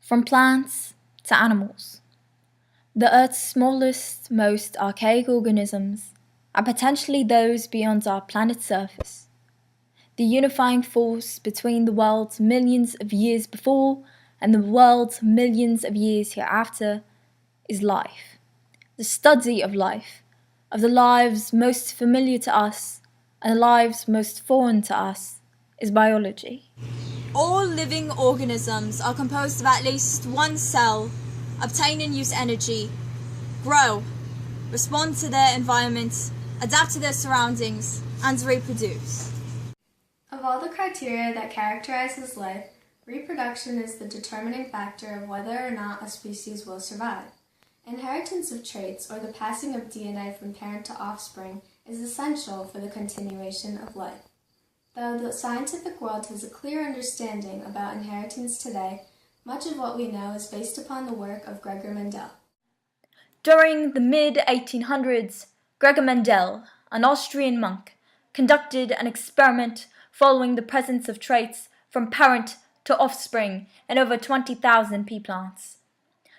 from plants to animals. The Earth's smallest, most archaic organisms are potentially those beyond our planet's surface. The unifying force between the world millions of years before and the world millions of years hereafter is life. The study of life, of the lives most familiar to us and the lives most foreign to us, is biology. All living organisms are composed of at least one cell, obtain and use energy, grow, respond to their environment, adapt to their surroundings, and reproduce. Of all the criteria that characterizes life, reproduction is the determining factor of whether or not a species will survive. Inheritance of traits, or the passing of DNA from parent to offspring, is essential for the continuation of life. Though the scientific world has a clear understanding about inheritance today, much of what we know is based upon the work of Gregor Mendel. During the mid-1800s, Gregor Mendel, an Austrian monk, conducted an experiment following the presence of traits from parent to offspring in over 20,000 pea plants.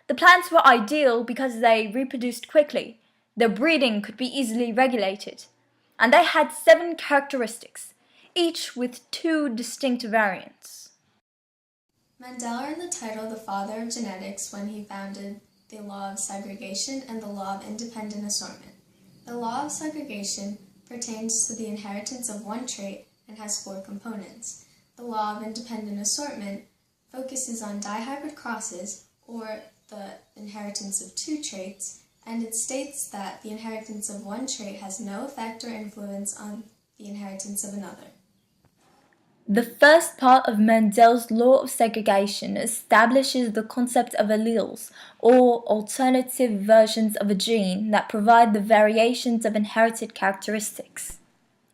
The plants were ideal because they reproduced quickly, their breeding could be easily regulated, and they had 7 characteristics, each with 2 distinct variants. Mendel earned the title the father of genetics when he founded the law of segregation and the law of independent assortment. The law of segregation pertains to the inheritance of one trait and has 4 components. The law of independent assortment focuses on dihybrid crosses, or the inheritance of 2 traits, and it states that the inheritance of one trait has no effect or influence on the inheritance of another. The first part of Mendel's law of segregation establishes the concept of alleles, or alternative versions of a gene that provide the variations of inherited characteristics.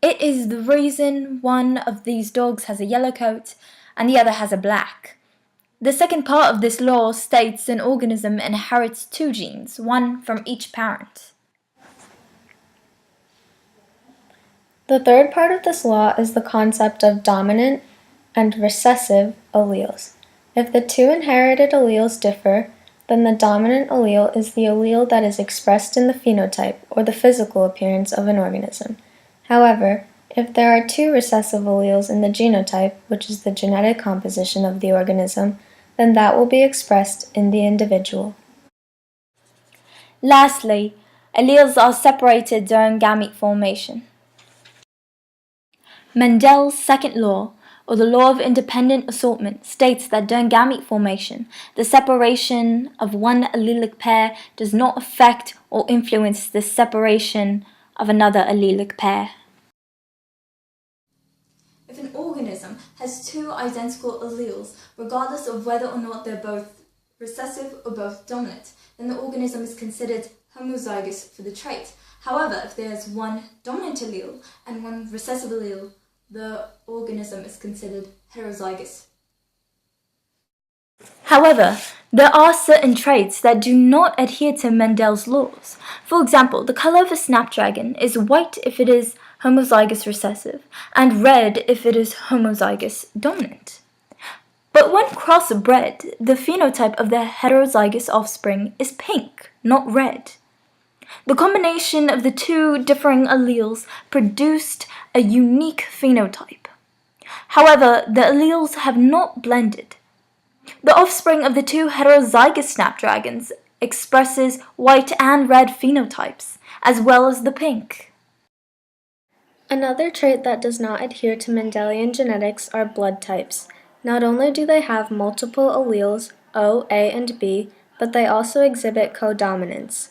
It is the reason one of these dogs has a yellow coat and the other has a black. The second part of this law states an organism inherits 2 genes, one from each parent. The third part of this law is the concept of dominant and recessive alleles. If the 2 inherited alleles differ, then the dominant allele is the allele that is expressed in the phenotype, or the physical appearance of an organism. However, if there are 2 recessive alleles in the genotype, which is the genetic composition of the organism, then that will be expressed in the individual. Lastly, alleles are separated during gamete formation. Mendel's second law, or the law of independent assortment, states that during gamete formation, the separation of one allelic pair does not affect or influence the separation of another allelic pair. If an organism has 2 identical alleles, regardless of whether or not they're both recessive or both dominant, then the organism is considered homozygous for the trait. However, if there's one dominant allele and one recessive allele, the organism is considered heterozygous. However, there are certain traits that do not adhere to Mendel's laws. For example, the color of a snapdragon is white if it is homozygous recessive, and red if it is homozygous dominant. But when crossbred, the phenotype of the heterozygous offspring is pink, not red. The combination of the 2 differing alleles produced a unique phenotype. However, the alleles have not blended. The offspring of the 2 heterozygous snapdragons expresses white and red phenotypes, as well as the pink. Another trait that does not adhere to Mendelian genetics are blood types. Not only do they have multiple alleles, O, A, and B, but they also exhibit codominance.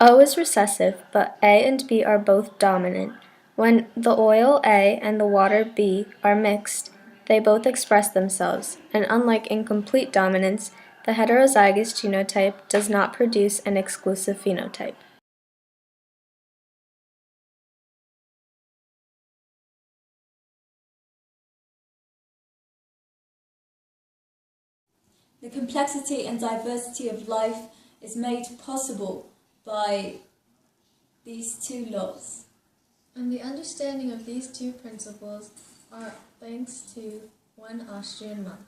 O is recessive, but A and B are both dominant. When the oil A and the water B are mixed, they both express themselves, and unlike incomplete dominance, the heterozygous genotype does not produce an exclusive phenotype. The complexity and diversity of life is made possible by these 2 laws. And the understanding of these 2 principles are thanks to one Austrian monk.